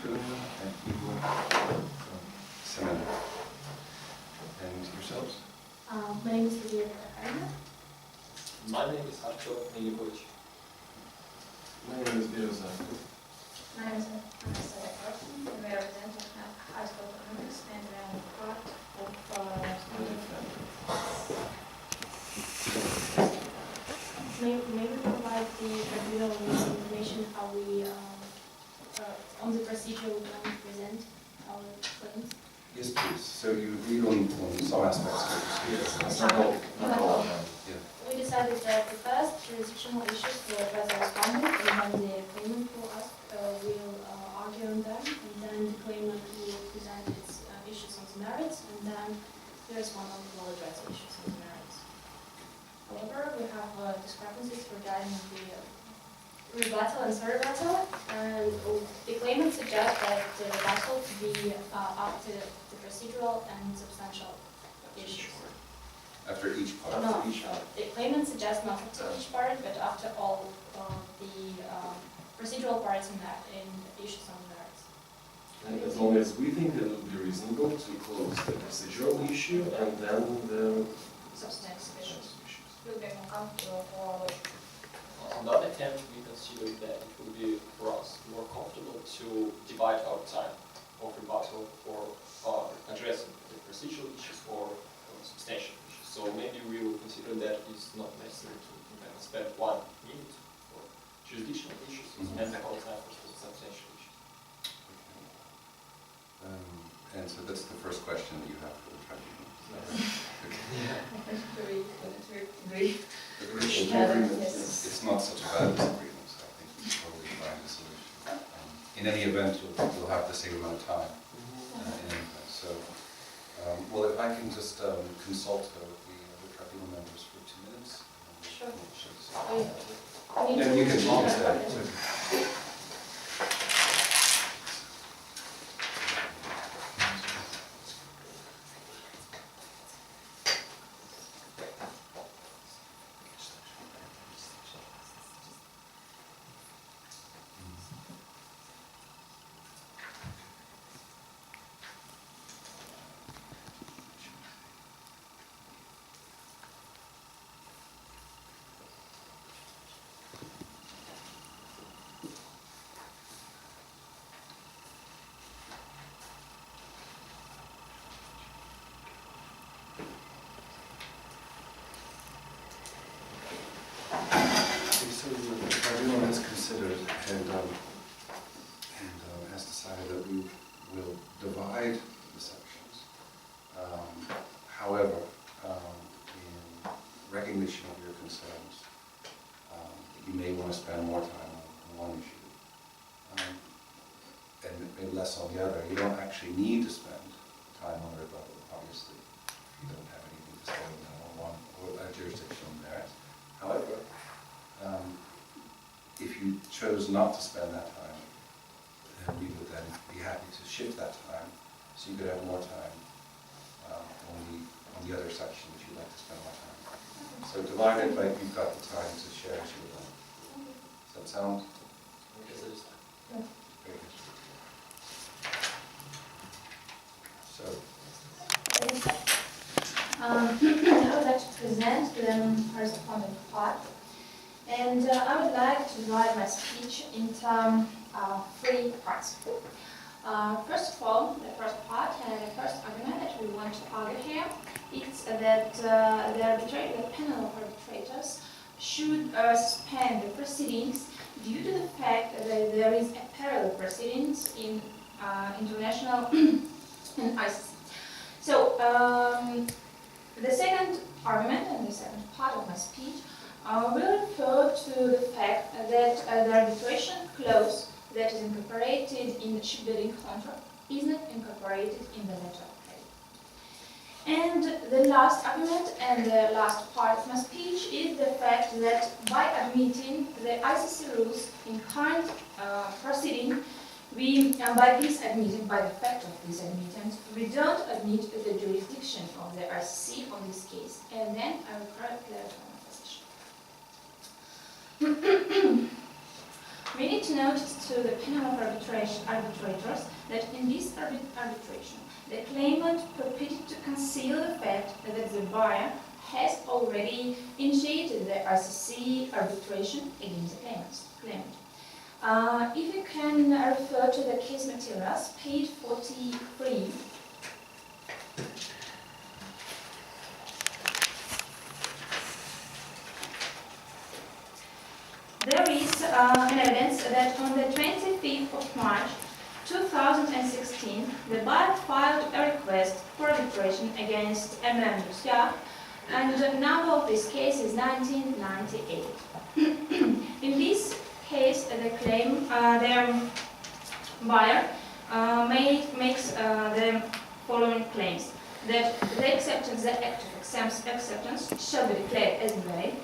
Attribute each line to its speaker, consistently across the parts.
Speaker 1: Mercatoria and NIU ВШЭ. And yourselves?
Speaker 2: My name is Lydia Katarina.
Speaker 3: My name is Artur Milikovich.
Speaker 4: My name is Biroza.
Speaker 2: My name is Anastasia Carson, and we represent high school economics, and we are part of May we provide the tribunal with information how we on the procedure we can present our claims?
Speaker 1: Yes, please. So you agreed on some aspects of the procedure.
Speaker 4: Yes, not all.
Speaker 1: Yeah.
Speaker 2: We decided that the first jurisdictional issues were by the respondent, and then the claimant will ask, will argue on them, and then the claimant will present its issues on the merits, and then the respondent will address the issues on the merits. However, we have discrepancies regarding the rebuttal and surrebuttal, and the claimant suggests that the rebuttal to be after the procedural and substantial issues.
Speaker 1: After each part.
Speaker 2: No, the claimant suggests not after each part, but after all the procedural parts in issues on the merits.
Speaker 4: And as long as we think it would be reasonable to close the procedural issue and then the
Speaker 2: Substantive issues.
Speaker 4: issues.
Speaker 2: Will be more comfortable for our
Speaker 3: On the other hand, we consider that it would be for us more comfortable to divide our time of rebuttal for addressing the procedural issues or substantial issues. So maybe we will consider that it's not necessary to spend 1 minute for jurisdictional issues and the whole time for substantial issues.
Speaker 1: And so that's the first question that you have for the tribunal. It's not such a bad disagreement, so I think we can probably find a solution. In any event, you'll have the same amount of time in any event. So, well, if I can just consult the tribunal members for 2 minutes.
Speaker 2: Sure.
Speaker 1: And you can stay. It's okay. So the tribunal has considered and has decided that we will divide the sections. However, in recognition of your concerns, you may want to spend more time on one issue and maybe less on the other. You don't actually need to spend time on rebuttal, obviously. You don't have anything to say on one or a jurisdictional merit. However, if you chose not to spend that time, then we would then be happy to shift that time so you could have more time on the other section that you'd like to spend more time. So divided, but you've got the time to share as you would like. Does that sound?
Speaker 3: Yes, it is.
Speaker 1: Very good. So,
Speaker 2: I would like to present the corresponding part, and I would like to divide my speech into 3 parts. First of all, the first part and the first argument that we want to argue here is that the panel of arbitrators should suspend the proceedings due to the fact that there is a parallel proceedings in international and ICC. So, the second argument and the second part of my speech will refer to the fact that the arbitration clause that is incorporated in the shipbuilding contract is not incorporated in the letter of credit. And the last argument and the last part of my speech is the fact that by admitting the ICC rules in current proceeding, by the fact of this admittance, we don't admit the jurisdiction of the ICC on this case, and then I will clarify my position. We need to notice to the panel of arbitrators that in this arbitration, the claimant purported to conceal the fact that the buyer has already initiated the ICC arbitration against the claimant. If you can refer to the case materials, page 43. There is an evidence that on the 25th of March 2016, the buyer filed a request for arbitration against ВШЭ, and the number of this case is 1998. In this case, the buyer makes the following claims: that the act of acceptance shall be declared as valid.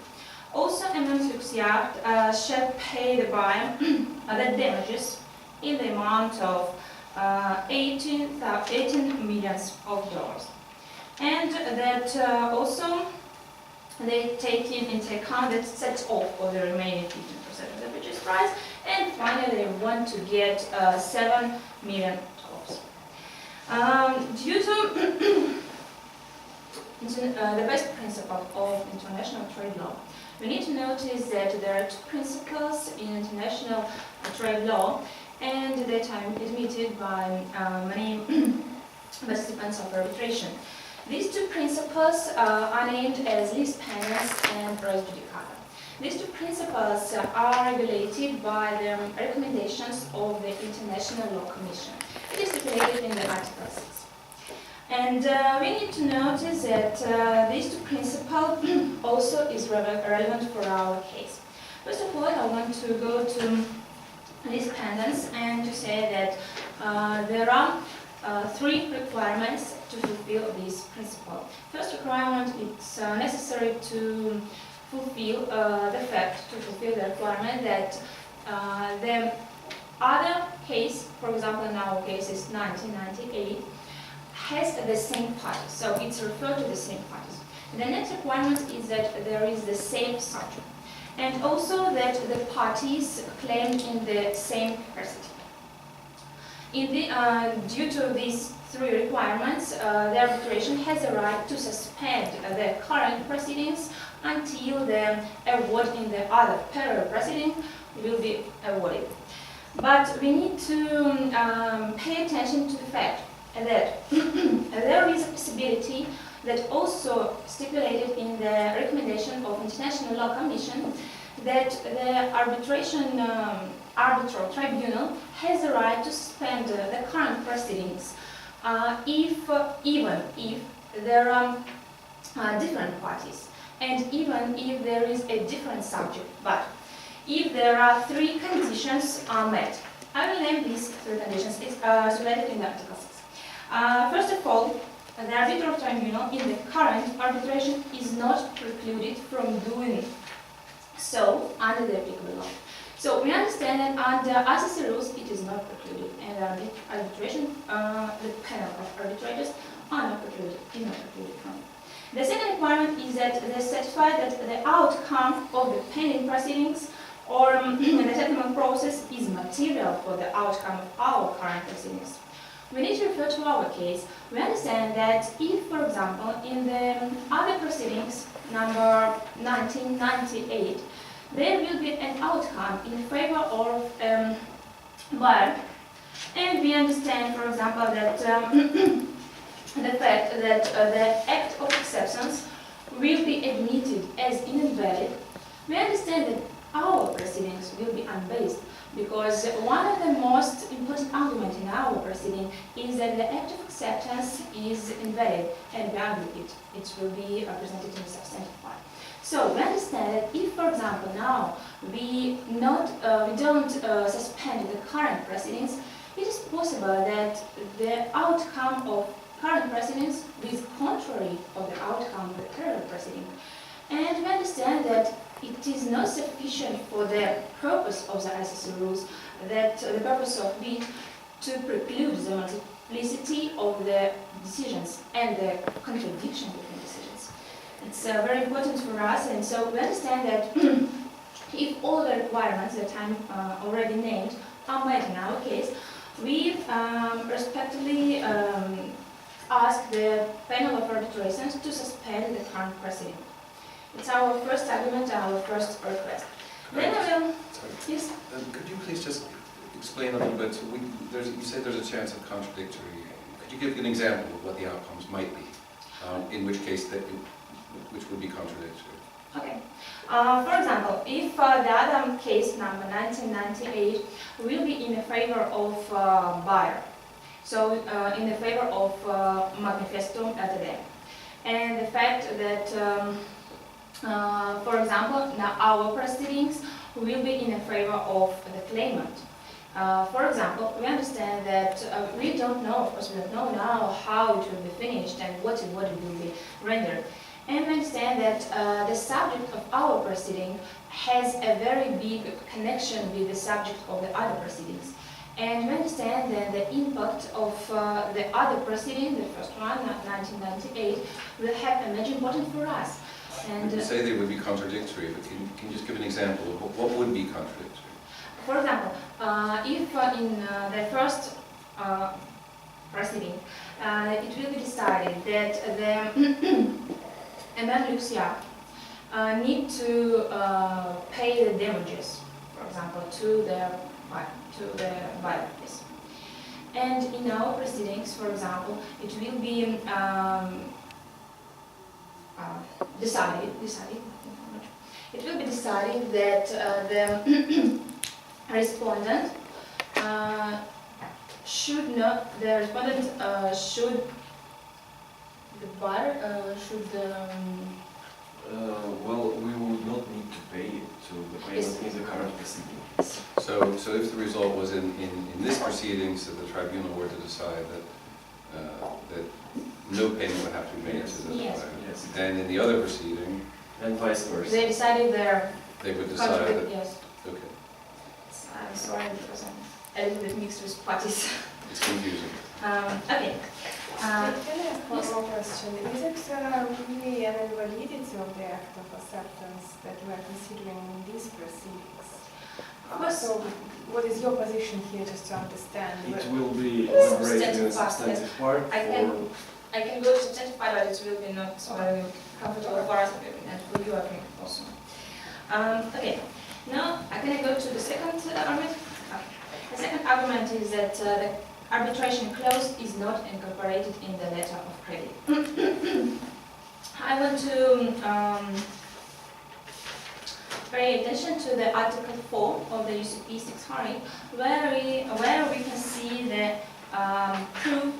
Speaker 2: Also, ВШЭ shall pay the buyer the damages in the amount of $18 million. And that also they take into account that sets off for the remaining 15% of the purchase price, and finally they want to get $7 million. Due to the best principle of international trade law, we need to notice that there are two principles in international trade law, and that are admitted by many participants of arbitration. These two principles are named as lis panis and res judicata. These two principles are regulated by the recommendations of the International Law Commission. It is stipulated in the Article 6. And we need to notice that these two principles also is relevant for our case. First of all, I want to go to lis panis and to say that there are three requirements to fulfill this principle. First requirement, it's necessary to fulfill the requirement that the other case, for example in our case is 1998, has the same parties, so it's referred to the same parties. The next requirement is that there is the same subject, and also that the parties claimed in the same capacity. Due to these three requirements, the arbitration has a right to suspend the current proceedings until the award in the other parallel proceeding will be awarded. But we need to pay attention to the fact that there is a possibility that also stipulated in the recommendation of International Law Commission that the arbitral tribunal has the right to suspend the current proceedings even if there are different parties and even if there is a different subject, but if there are three conditions are met. I will name these three conditions. It's related in the Article 6. First of all, the arbitral tribunal in the current arbitration is not precluded from doing so under the applicable law. So we understand that under ICC rules it is not precluded, and arbitration, the panel of arbitrators are not precluded, is not precluded from it. The second requirement is that they certify that the outcome of the pending proceedings or the settlement process is material for the outcome of our current proceedings. We need to refer to our case. We understand that if, for example, in the other proceedings, number 1998, there will be an outcome in favor of buyer, and we understand, for example, that the fact that the act of acceptance will be admitted as invalid, we understand that our proceedings will be unbased, because one of the most important arguments in our proceeding is that the act of acceptance is invalid, and we argue it will be presented in the substantive part. So we understand that if, for example, now we don't suspend the current proceedings, it is possible that the outcome of current proceedings is contrary of the outcome of the parallel proceeding. And we understand that it is not sufficient for the purpose of the ICC rules, that the purpose of it to preclude the multiplicity of the decisions and the contradiction between decisions. It's very important for us, and so we understand that if all the requirements that I'm already named are met in our case, we respectively ask the panel of arbitrations to suspend the current proceeding. It's our first argument, our first request. Then I will...
Speaker 1: Sorry.
Speaker 2: Yes?
Speaker 1: Could you please just explain a little bit, so you say there's a chance of contradictory, could you give an example of what the outcomes might be, in which case which would be contradictory?
Speaker 2: Okay. For example, if the other case, number 1998, will be in the favor of buyer, so in the favor of manifesto LTD, and the fact that, for example, now our proceedings will be in the favor of the claimant. For example, we understand that we don't know, of course we don't know now how it will be finished and what it will be rendered. And we understand that the subject of our proceeding has a very big connection with the subject of the other proceedings. And we understand that the impact of the other proceeding, the first one, 1998, will have a major importance for us. And
Speaker 1: You say they would be contradictory, but can you just give an example of what would be contradictory?
Speaker 2: for example, if in the first proceeding, it will be decided that the Madame Lucia need to pay the damages, for example, to the buyer. And in our proceedings, for example, it will be decided. It will be decided that the respondent should not. The respondent should. The buyer should.
Speaker 4: Well, we would not need to pay it to the claimant in the current proceeding.
Speaker 1: So if the result was in this proceedings that the tribunal were to decide that no payment would have to be made to the
Speaker 2: Yes.
Speaker 1: buyer,
Speaker 4: Yes.
Speaker 1: and in the other proceeding,
Speaker 4: And vice versa.
Speaker 2: They decided their
Speaker 1: they would decide that,
Speaker 2: yes.
Speaker 1: okay,
Speaker 2: I'm sorry because I'm a little bit mixed with parties.
Speaker 1: it's confusing.
Speaker 2: Okay.
Speaker 5: Can I ask one more question? Is it really an invalidity of the act of acceptance that we are considering in these proceedings? So, what is your position here, just to understand?
Speaker 4: It will be
Speaker 2: Yes.
Speaker 4: elaborated in a substantive part
Speaker 2: I can go to substantive part, but it will be not very comfortable for us and for you, I think, also. Okay. Now, I'm going to go to the second argument. The second argument is that the arbitration clause is not incorporated in the letter of credit. I want to pay attention to the Article 4 of the UCP 600, where we can see the proof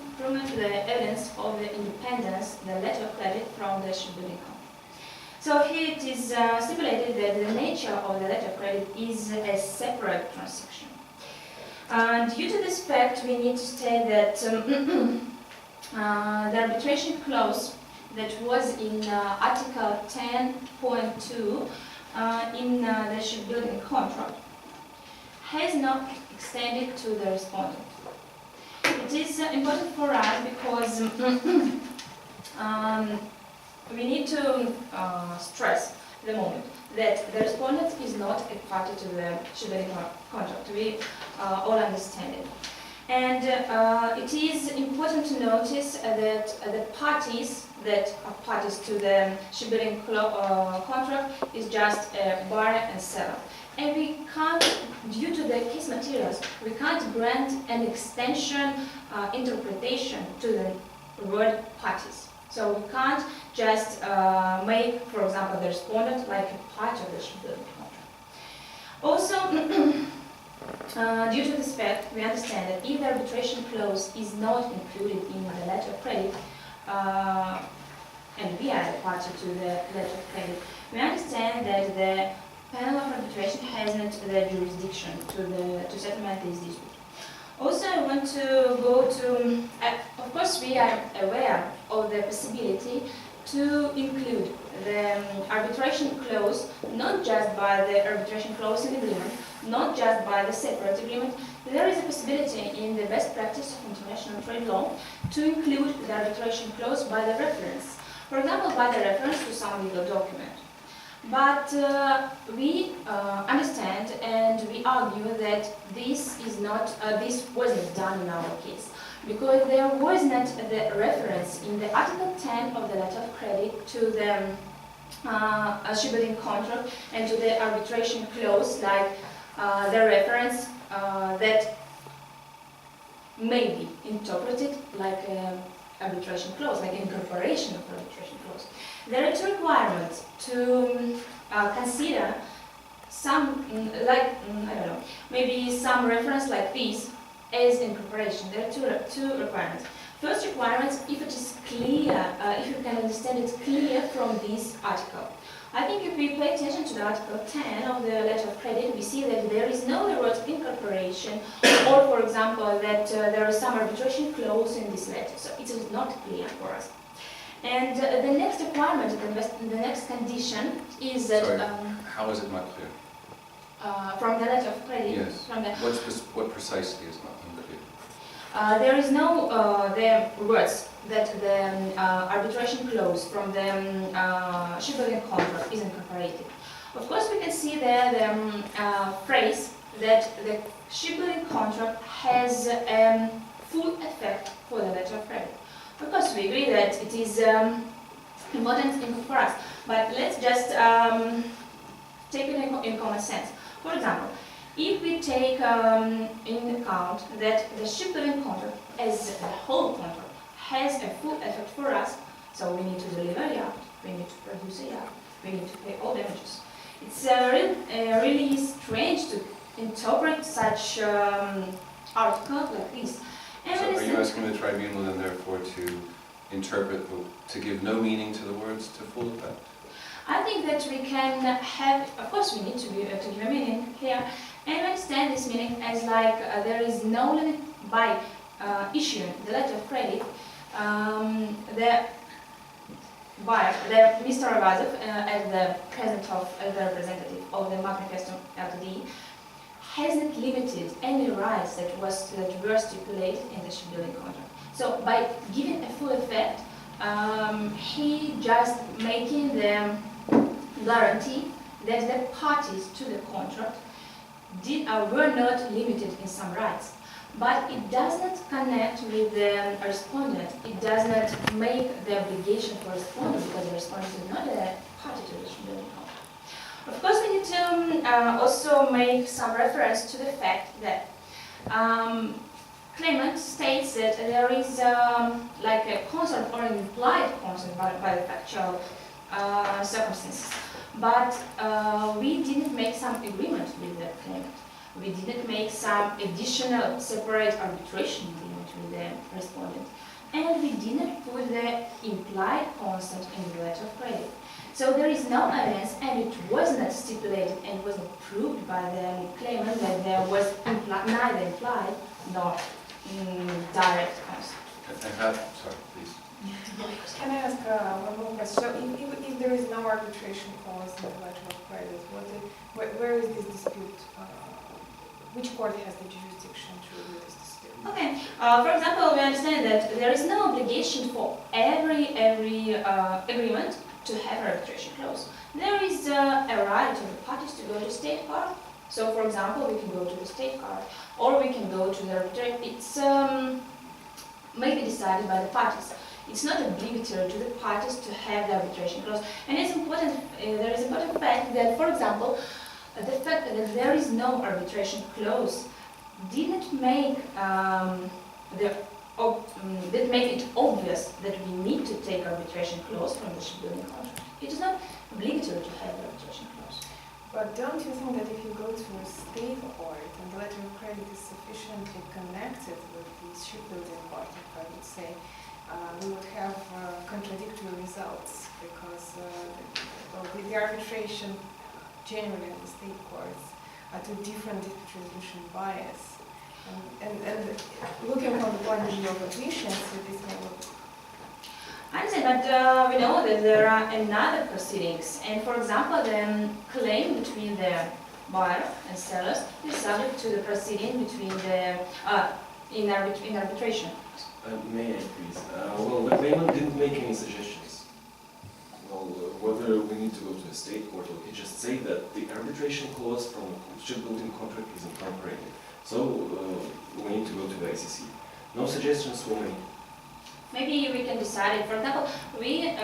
Speaker 2: to the evidence of the independence, the letter of credit from the shipbuilding company. So here it is stipulated that the nature of the letter of credit is a separate transaction. Due to this fact, we need to state that the arbitration clause that was in Article 10.2 in the shipbuilding contract has not extended to the respondent. It is important for us because we need to stress the moment that the respondent is not a party to the shipbuilding contract. We all understand it. And it is important to notice that the parties that are parties to the shipbuilding contract is just a buyer and seller. And we can't, due to the case materials, we can't grant an extension interpretation to the word parties. So we can't just make, for example, the respondent like a part of the shipbuilding contract. Also, due to this fact, we understand that if the arbitration clause is not included in the letter of credit, and we are the party to the letter of credit, we understand that the panel of arbitration has not the jurisdiction to settlement this dispute. Also, I want to go to, of course, we are aware of the possibility to include the arbitration clause, not just by the arbitration clause in agreement, not just by the separate agreement. There is a possibility in the best practice of international trade law to include the arbitration clause by the reference. For example, by the reference to some legal document. But we understand and we argue that this is not, this wasn't done in our case, because there was not the reference in the Article 10 of the letter of credit to the shipbuilding contract and to the arbitration clause, like the reference that may be interpreted like arbitration clause, like incorporation of arbitration clause. There are two requirements to consider some, like, I don't know, maybe some reference like this as incorporation. There are two requirements. First requirement, if it is clear, if you can understand it clear from this article. I think if we pay attention to the Article 10 of the letter of credit, we see that there is no word incorporation, or for example, that there is some arbitration clause in this letter. So it is not clear for us. And the next requirement, the next condition is that...
Speaker 1: Sorry, how is it not clear?
Speaker 2: From the letter of credit.
Speaker 1: Yes.
Speaker 2: From the,
Speaker 1: What precisely is not unclear?
Speaker 2: there is no the words that the arbitration clause from the shipbuilding contract is incorporated. Of course, we can see there the phrase that the shipbuilding contract has full effect for the letter of credit. Of course, we agree that it is important for us, but let's just take it in common sense. For example, if we take in account that the shipbuilding contract as a whole contract has a full effect for us, so we need to deliver a yacht, we need to produce a yacht, we need to pay all damages. It's really strange to interpret such article like this. And
Speaker 1: So are you asking the tribunal then therefore to interpret, to give no meaning to the words to full effect?
Speaker 2: I think that we can have, of course we need to give a meaning here, and understand this meaning as like there is no limit by issuing the letter of credit. The buyer, Mr. Avazov, as the president of the representative of the Manifesto Ltd, hasn't limited any rights that were stipulated in the shipbuilding contract. So by giving a full effect, he just making the guarantee that the parties to the contract were not limited in some rights. But it does not connect with the respondent. It does not make the obligation for respondent, because the respondent is not a party to the shipbuilding contract. Of course, we need to also make some reference to the fact that claimant states that there is like a consent or an implied consent by the factual circumstances. But we didn't make some agreement with the claimant. We didn't make some additional separate arbitration agreement with the respondent. And we didn't put the implied consent in the letter of credit. So there is no evidence, and it was not stipulated and was not proved by the claimant that there was neither implied nor direct consent.
Speaker 1: Sorry, please.
Speaker 5: Can I ask one more question? So if there is no arbitration clause in the letter of credit, where is this dispute? Which court has the jurisdiction to review this dispute?
Speaker 2: Okay. For example, we understand that there is no obligation for every agreement to have an arbitration clause. There is a right of the parties to go to state court. So, for example, we can go to the state court, or we can go to the arbitration. It's maybe decided by the parties. It's not obligatory to the parties to have the arbitration clause. And it's important. There is important fact that, for example, the fact that there is no arbitration clause didn't make it obvious that we need to take arbitration clause from the shipbuilding contract. It is not obligatory to have the arbitration clause.
Speaker 5: But don't you think that if you go to a state court and the letter of credit is sufficiently connected with the shipbuilding contract, I would say, we would have contradictory results, because with the arbitration generally in the state courts are two different resolution bias. And looking from the point of view of efficiency, this may look...
Speaker 2: I understand, but we know that there are another proceedings, and for example, the claim between the buyer and sellers is subject to the proceeding between the in arbitration.
Speaker 4: May I please? Well, the claimant didn't make any suggestions. example, whether we need to go to a state court, or we can just say that the arbitration clause from the shipbuilding contract is incorporated. So we need to go to the ICC. No suggestions for me.
Speaker 2: Maybe we can decide it. For example, we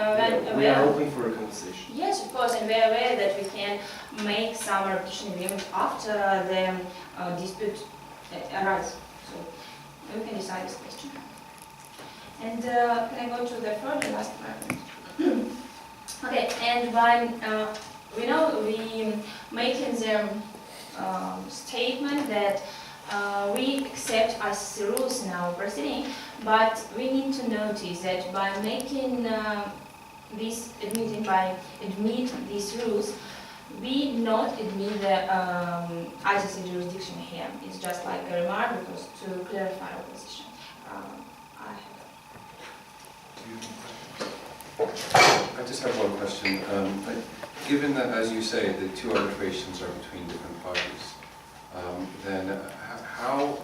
Speaker 4: We are open for a conversation.
Speaker 2: Yes, of course, and we are aware that we can make some arbitration agreement after the dispute arises. So we can decide this question. And can I go to the third and last argument? Okay, and when we know we making the statement that we accept ICC rules in our proceeding, but we need to notice that by making admit these rules, we not admit the ICC jurisdiction here. It's just like a remark because to clarify our position.
Speaker 1: I just have one question. Given that, as you say, the two arbitrations are between different parties, then how,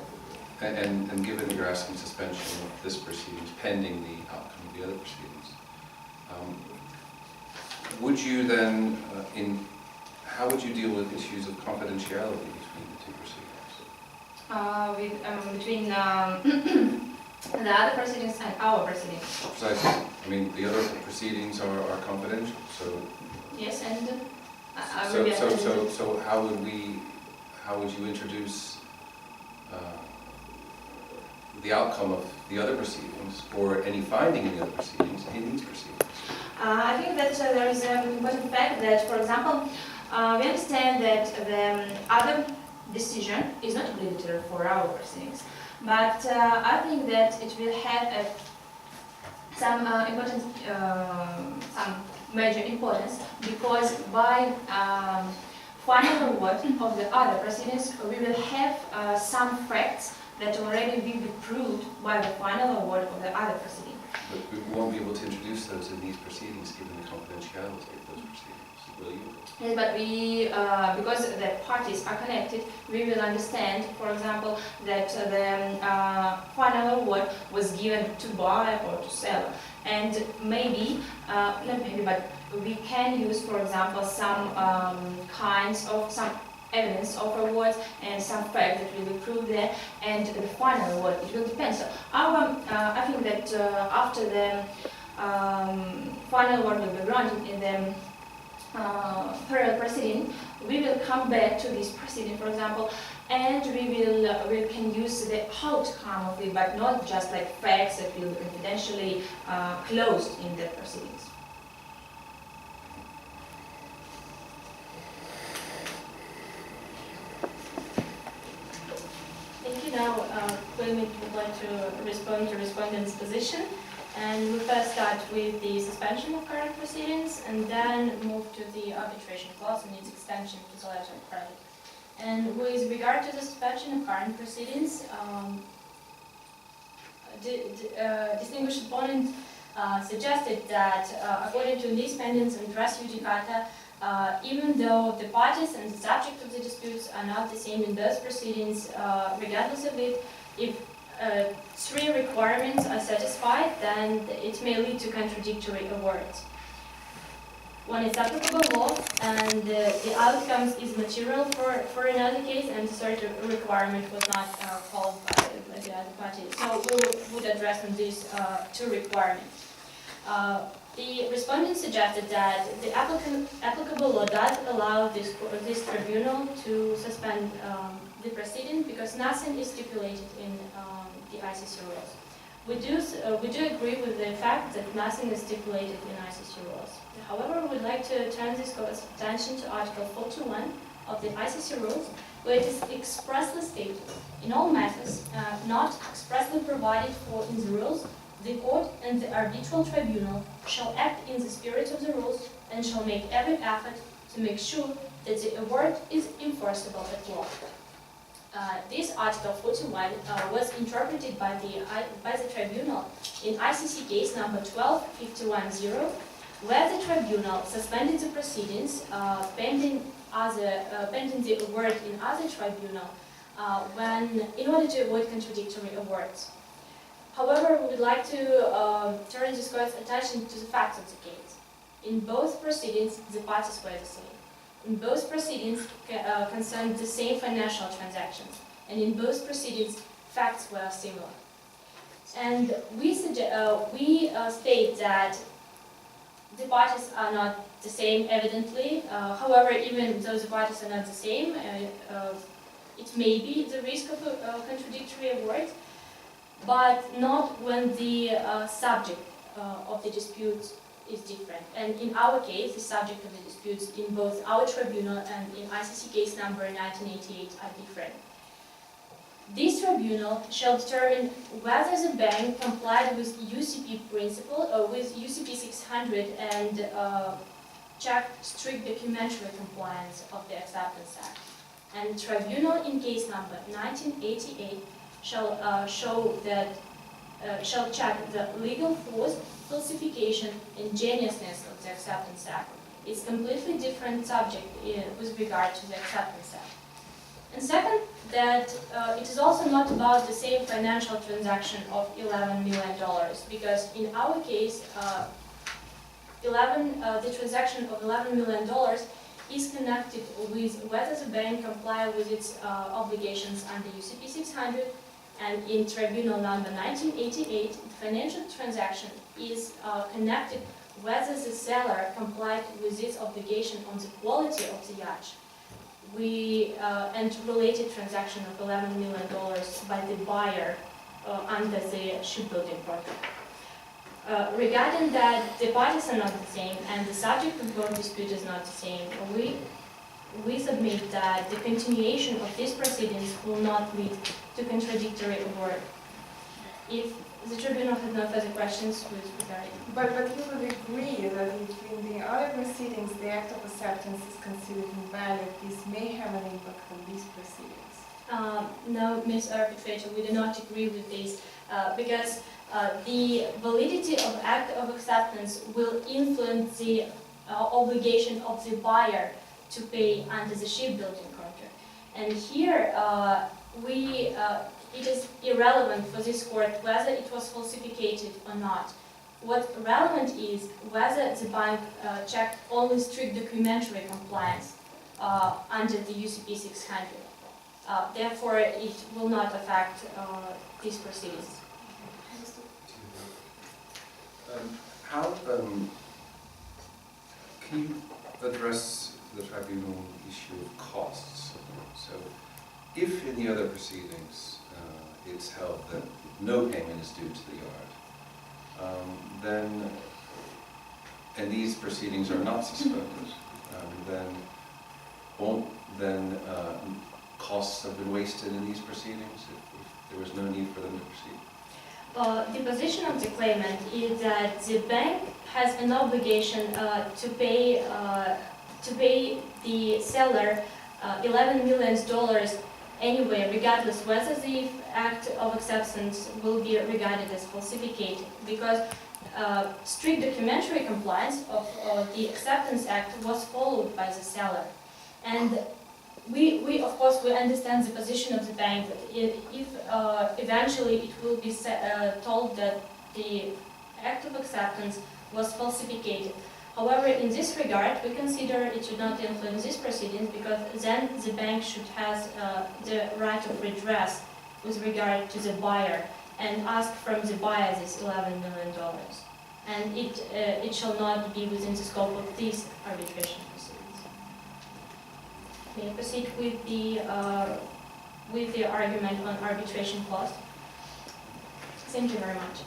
Speaker 1: and given that you're asking suspension of this proceedings pending the outcome of the other proceedings, would you then, how would you deal with issues of confidentiality between the two proceedings?
Speaker 2: Between the other proceedings and our proceedings.
Speaker 1: Precisely. I mean, the other proceedings are confidential, so.
Speaker 2: Yes, and
Speaker 1: So how would you introduce the outcome of the other proceedings or any finding in the other proceedings in these proceedings?
Speaker 2: I think that there is an important fact that, for example, we understand that the other decision is not obligatory for our proceedings, but I think that it will have some important, some major importance, because by final award of the other proceedings, we will have some facts that already will be proved by the final award of the other proceeding.
Speaker 1: But we won't be able to introduce those in these proceedings given the confidentiality of those proceedings, will you?
Speaker 2: Yes, but we, because the parties are connected, we will understand, for example, that the final award was given to buyer or to seller. And maybe, not maybe, but we can use, for example, some kinds of, some evidence of awards and some facts that will be proved there, and the final award, it will depend. So I think that after the final award will be granted in the parallel proceeding, we will come back to this proceeding, for example, and we can use the outcome of it, but not just like facts that will be confidentially closed in the proceedings.
Speaker 6: Thank you. Now, Clement would like to respond to respondent's position. And we first start with the suspension of current proceedings and then move to the arbitration clause and its extension to the letter of credit. And with regard to the suspension of current proceedings, distinguished opponent suggested that according to independence and res judicata, even though the parties and the subject of the disputes are not the same in those proceedings, regardless of it, if three requirements are satisfied, then it may lead to contradictory awards. One is applicable law, and the outcomes is material for another case, and the third requirement was not followed by the other party. So we would address on these two requirements. The respondent suggested that the applicable law does allow this tribunal to suspend the proceeding because nothing is stipulated in the ICC rules. We do agree with the fact that nothing is stipulated in ICC rules. However, we would like to turn this court's attention to Article 41 of the ICC rules, where it is expressly stated, in all matters not expressly provided for in the rules, the court and the arbitral tribunal shall act in the spirit of the rules and shall make every effort to make sure that the award is enforceable at law. This Article 41 was interpreted by the tribunal in ICC case number 12510, where the tribunal suspended the proceedings pending the award in other tribunal in order to avoid contradictory awards. However, we would like to turn this court's attention to the facts of the case. In both proceedings, the parties were the same. In both proceedings concerned the same financial transactions, and in both proceedings, facts were similar. And we state that the parties are not the same, evidently. However, even though the parties are not the same, it may be the risk of a contradictory award, but not when the subject of the dispute is different. And in our case, the subject of the disputes in both our tribunal and in ICC case number 1988 are different. This tribunal shall determine whether the bank complied with UCP principle or with UCP 600 and checked strict documentary compliance of the Acceptance Act. And tribunal in case number 1988 shall shall check the legal force, falsification, and genuineness of the Acceptance Act. It's a completely different subject with regard to the Acceptance Act. And second, that it is also not about the same financial transaction of $11 million, because in our case, the transaction of $11 million is connected with whether the bank complied with its obligations under UCP 600, and in Tribunal number 1988, the financial transaction is connected whether the seller complied with its obligation on the quality of the yacht. And related transaction of $11 million by the buyer under the shipbuilding contract. Regarding that, the parties are not the same and the subject of both dispute is not the same. We submit that the continuation of these proceedings will not lead to contradictory award. If the tribunal has no further questions with regard.
Speaker 5: But you would agree that if in the other proceedings the act of acceptance is considered invalid, this may have an impact on these proceedings?
Speaker 6: No, Ms. Arbitrator, we do not agree with this because the validity of act of acceptance will influence the obligation of the buyer to pay under the shipbuilding contract. And here it is irrelevant for this court whether it was falsificated or not. What relevant is whether the bank checked only strict documentary compliance under the UCP 600. Therefore, it will not affect these proceedings.
Speaker 1: Can you address the tribunal issue of costs? So, if in the other proceedings it's held that no payment is due to the yard, and these proceedings are not suspended, then costs have been wasted in these proceedings if there was no need for them to proceed?
Speaker 6: The position of the claimant is that the bank has an obligation to pay the seller $11 million anyway, regardless whether the act of acceptance will be regarded as falsificated, because strict documentary compliance of the Acceptance Act was followed by the seller. And we of course understand the position of the bank that if eventually it will be told that the act of acceptance was falsificated. However, in this regard, we consider it should not influence these proceedings because then the bank should have the right of redress with regard to the buyer and ask from the buyer this $11 million. And it shall not be within the scope of these arbitration proceedings. May I proceed with the argument on arbitration clause? Thank you very much.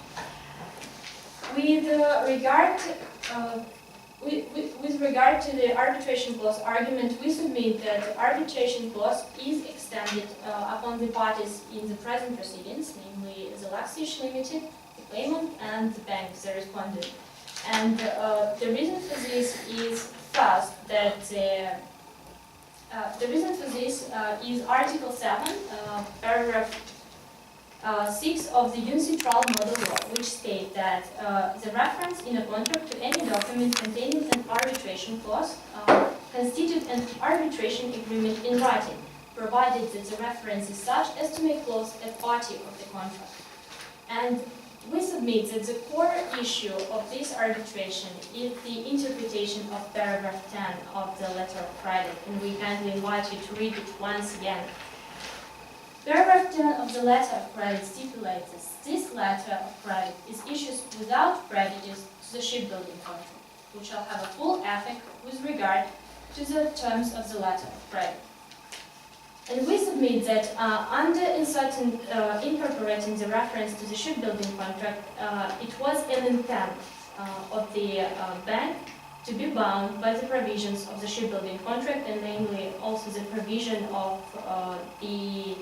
Speaker 6: With regard to the arbitration clause argument, we submit that the arbitration clause is extended upon the parties in the present proceedings, namely the Lex Limited, the claimant, and the bank, the respondent. And the reason for this is first that the reason for this is Article 7, paragraph 6 of the UNCITRAL model law, which states that the reference in a contract to any document containing an arbitration clause constitutes an arbitration agreement in writing, provided that the reference is such as to make clause a party of the contract. And We submit that the core issue of this arbitration is the interpretation of paragraph 10 of the letter of credit, and we kindly invite you to read it once again. Paragraph 10 of the letter of credit stipulates that this letter of credit is issued without prejudice to the shipbuilding contract, which shall have a full effect with regard to the terms of the letter of credit. And we submit that under incorporating the reference to the shipbuilding contract, it was an intent of the bank to be bound by the provisions of the shipbuilding contract, and namely also the provision of the